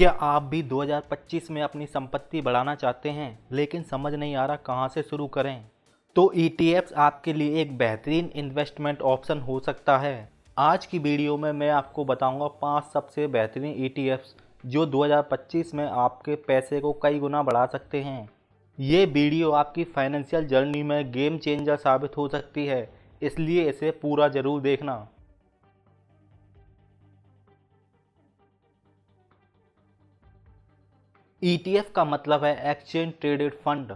क्या आप भी 2025 में अपनी संपत्ति बढ़ाना चाहते हैं लेकिन समझ नहीं आ रहा कहां से शुरू करें? तो ETFs आपके लिए एक बेहतरीन इन्वेस्टमेंट ऑप्शन हो सकता है। आज की वीडियो में मैं आपको बताऊंगा 5 सबसे बेहतरीन ETFs जो 2025 में आपके पैसे को कई गुना बढ़ा सकते हैं। ये वीडियो आपकी फाइनेंशियल जर्नी में गेम चेंजर साबित हो सकती है, इसलिए इसे पूरा ज़रूर देखना। ETF का मतलब है एक्सचेंज ट्रेडेड फंड।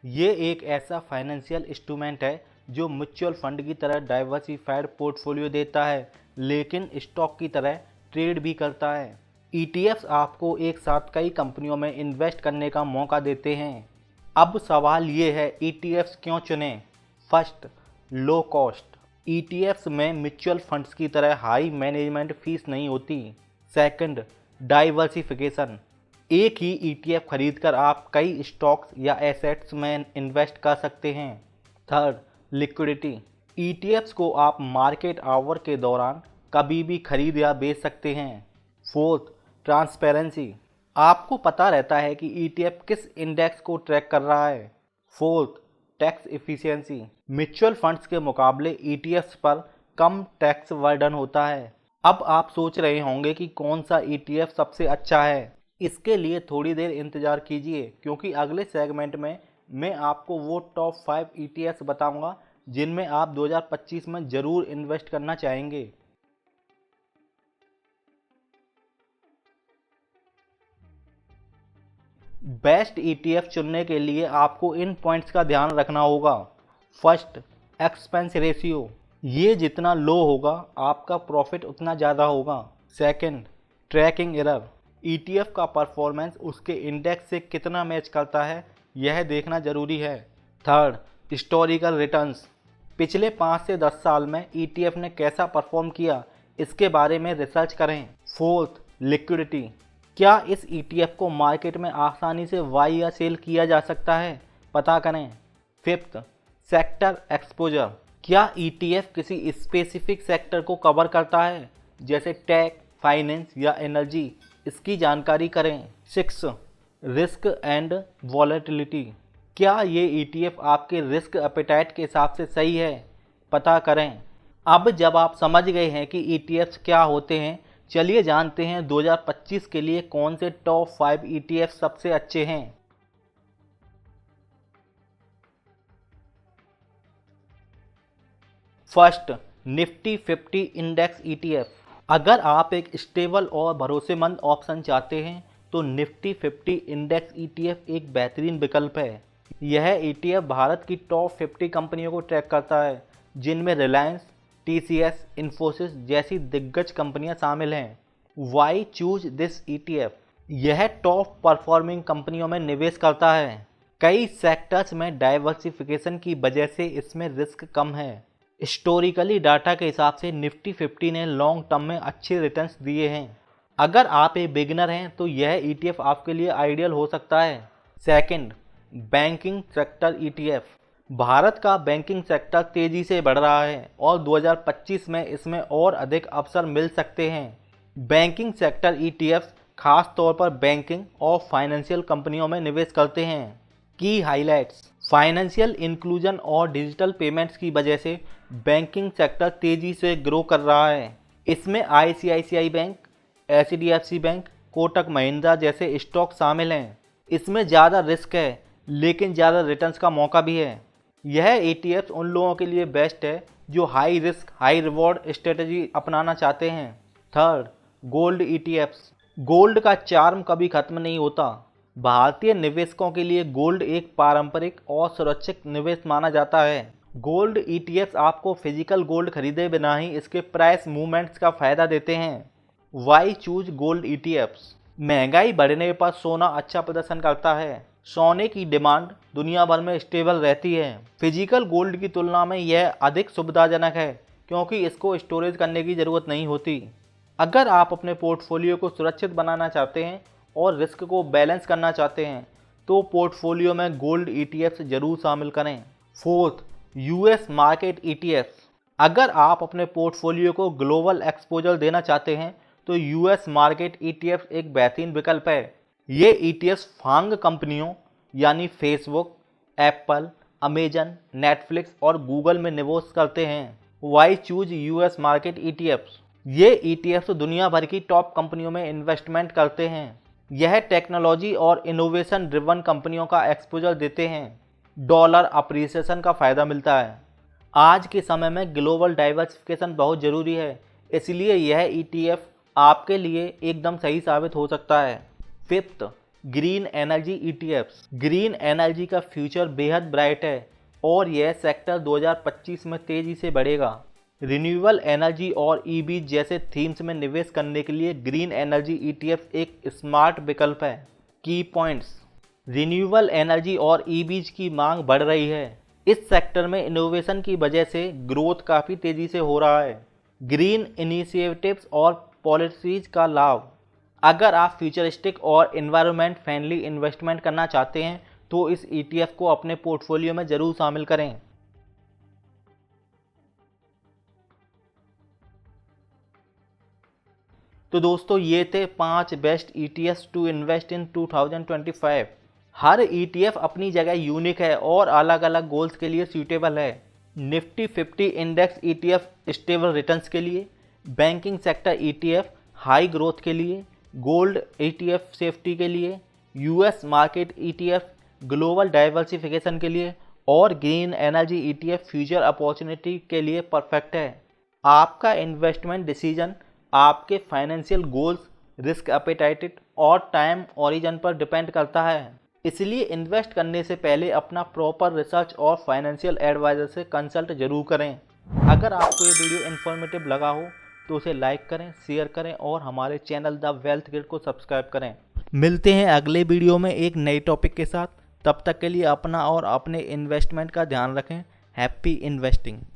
ये एक ऐसा फाइनेंशियल इंस्ट्रूमेंट है जो म्यूचुअल फंड की तरह डाइवर्सिफाइड पोर्टफोलियो देता है, लेकिन स्टॉक की तरह ट्रेड भी करता है। ETFs आपको एक साथ कई कंपनियों में इन्वेस्ट करने का मौका देते हैं। अब सवाल ये है, ETFs क्यों चुनें? First, low cost. ETFs में म्यूचुअल फंड्स की तरह हाई मैनेजमेंट फीस नहीं होती। Second, diversification. एक ही ETF खरीदकर आप कई स्टॉक्स या एसेट्स में इन्वेस्ट कर सकते हैं। Third, liquidity. ETFs को आप मार्केट आवर के दौरान कभी भी खरीद या बेच सकते हैं। Fourth, transparency. आपको पता रहता है कि ETF किस इंडेक्स को ट्रैक कर रहा है। Fourth, tax efficiency. Mutual funds के मुकाबले ETFs पर कम टैक्स बर्डन होता है। अब आप सोच रहे होंगे कि कौन सा ETF सबसे अच्छा है। इसके लिए थोड़ी देर इंतज़ार कीजिए, क्योंकि अगले सेगमेंट में मैं आपको वो टॉप 5 ETFs बताऊंगा जिनमें आप 2025 में ज़रूर इन्वेस्ट करना चाहेंगे। बेस्ट ETF चुनने के लिए आपको इन पॉइंट्स का ध्यान रखना होगा। First, expense ratio. ये जितना लो होगा आपका प्रॉफिट उतना ज़्यादा होगा। Second, tracking error. ETF का परफॉर्मेंस उसके इंडेक्स से कितना मैच करता है, यह देखना जरूरी है। Third, historical returns. पिछले 5 से 10 साल में ETF ने कैसा परफॉर्म किया, इसके बारे में रिसर्च करें। Fourth, liquidity. क्या इस ETF को मार्केट में आसानी से बाई या सेल किया जा सकता है, पता करें। Fifth, sector exposure. क्या ETF किसी स्पेसिफिक सेक्टर को कवर करता है, जैसे टेक, फाइनेंस या एनर्जी, इसकी जानकारी करें। Six, risk and volatility. क्या ये ETF आपके रिस्क एपेटाइट के हिसाब से सही है, पता करें। अब जब आप समझ गए हैं कि ETFs क्या होते हैं, चलिए जानते हैं 2025 के लिए कौन से टॉप 5 ETF सबसे अच्छे हैं। First, Nifty 50 index ETF। अगर आप एक स्टेबल और भरोसेमंद ऑप्शन चाहते हैं तो निफ्टी 50 इंडेक्स ETF एक बेहतरीन विकल्प है। यह ETF भारत की टॉप 50 कंपनियों को ट्रैक करता है, जिनमें रिलायंस, TCS, इन्फोसिस जैसी दिग्गज कंपनियां शामिल हैं। Why choose this ETF? यह टॉप परफॉर्मिंग कंपनियों में निवेश करता है। कई सेक्टर्स में डाइवर्सिफिकेशन की वजह से इसमें रिस्क कम है। हिस्टोरिकली डाटा के हिसाब से निफ्टी 50 ने लॉन्ग टर्म में अच्छे रिटर्न्स दिए हैं। अगर आप एक बिगिनर हैं तो यह ETF आपके लिए आइडियल हो सकता है। Second, banking sector ETF। Bharat का बैंकिंग सेक्टर तेजी से बढ़ रहा है और 2025 में इसमें और अधिक अवसर मिल सकते हैं। बैंकिंग सेक्टर ETFs खास तौर पर बैंकिंग और फाइनेंशियल कंपनियों में निवेश करते हैं। की हाइलाइट्स। फाइनेंशियल इंक्लूजन और डिजिटल पेमेंट्स की वजह से बैंकिंग सेक्टर तेजी से ग्रो कर रहा है। इसमें ICICI bank, HDFC bank, Kotak Mahindra जैसे स्टॉक शामिल हैं। इसमें ज़्यादा रिस्क है, लेकिन ज़्यादा रिटर्न्स का मौका भी है। यह ETFs उन लोगों के लिए बेस्ट है जो high risk high reward strategy अपनाना चाहते हैं। Third, gold ETFs। गोल्ड का चार्म कभी खत्म नहीं होता। भारतीय निवेशकों के लिए गोल्ड एक पारंपरिक और सुरक्षित निवेश माना जाता है। गोल्ड ETFs आपको फिजिकल गोल्ड खरीदे बिना ही इसके प्राइस मूवमेंट्स का फायदा देते हैं। Why choose gold ETFs? महंगाई बढ़ने पर सोना अच्छा प्रदर्शन करता है। सोने की डिमांड दुनिया भर में स्टेबल रहती है। फिजिकल गोल्ड की तुलना में यह अधिक सुविधाजनक है, क्योंकि इसको स्टोरेज करने की ज़रूरत नहीं होती। अगर आप अपने पोर्टफोलियो को सुरक्षित बनाना चाहते हैं और रिस्क को बैलेंस करना चाहते हैं तो पोर्टफोलियो में गोल्ड ETFs जरूर शामिल करें। Fourth, US market ETFs। अगर आप अपने पोर्टफोलियो को ग्लोबल एक्सपोजर देना चाहते हैं तो यूएस मार्केट ईटीएफ एक बेहतरीन विकल्प है। ये ईटीएफ फांग कंपनियों यानी फेसबुक, एप्पल, अमेजन, नेटफ्लिक्स और गूगल में निवेश करते हैं। Why choose US market ETFs? ये ईटीएफ्स दुनिया भर की टॉप कंपनियों में इन्वेस्टमेंट करते हैं। यह टेक्नोलॉजी और इनोवेशन ड्रिवन कंपनियों का एक्सपोजर देते हैं। डॉलर अप्रिसिएशन का फ़ायदा मिलता है। आज के समय में ग्लोबल डाइवर्सिफिकेशन बहुत ज़रूरी है, इसलिए यह ईटीएफ आपके लिए एकदम सही साबित हो सकता है। Fifth, green energy ETFs. Green energy का फ्यूचर बेहद ब्राइट है और यह सेक्टर 2025 में तेज़ी से बढ़ेगा। रिन्यूएबल एनर्जी और ईवी जैसे थीम्स में निवेश करने के लिए ग्रीन एनर्जी ईटीएफ एक स्मार्ट विकल्प है। की पॉइंट्स: रिन्यूएबल एनर्जी और ईवीज की मांग बढ़ रही है। इस सेक्टर में इनोवेशन की वजह से ग्रोथ काफ़ी तेज़ी से हो रहा है। ग्रीन इनिशिएटिव्स और पॉलिसीज का लाभ: अगर आप फ्यूचरिस्टिक और एनवायरनमेंट फ्रेंडली इन्वेस्टमेंट करना चाहते हैं तो इस ईटीएफ को अपने पोर्टफोलियो में ज़रूर शामिल करें। तो दोस्तों, ये थे 5 best ETFs to invest in 2025। हर ईटीएफ अपनी जगह यूनिक है और अलग अलग गोल्स के लिए सूटेबल है। Nifty 50 index ETF stable returns के लिए, banking sector ETF high growth के लिए, गोल्ड ईटीएफ सेफ्टी के लिए, US market ETF global diversification के लिए और green energy ETF future opportunity के लिए परफेक्ट है। आपका इन्वेस्टमेंट डिसीजन आपके फाइनेंशियल गोल्स, रिस्क एपेटाइट और टाइम ओरिजिन पर डिपेंड करता है, इसलिए इन्वेस्ट करने से पहले अपना प्रॉपर रिसर्च और फाइनेंशियल एडवाइजर से कंसल्ट जरूर करें। अगर आपको ये वीडियो इन्फॉर्मेटिव लगा हो तो उसे लाइक करें, शेयर करें और हमारे चैनल द वेल्थ ग्रिड को सब्सक्राइब करें। मिलते हैं अगले वीडियो में एक नए टॉपिक के साथ। तब तक के लिए अपना और अपने इन्वेस्टमेंट का ध्यान रखें। Happy investing.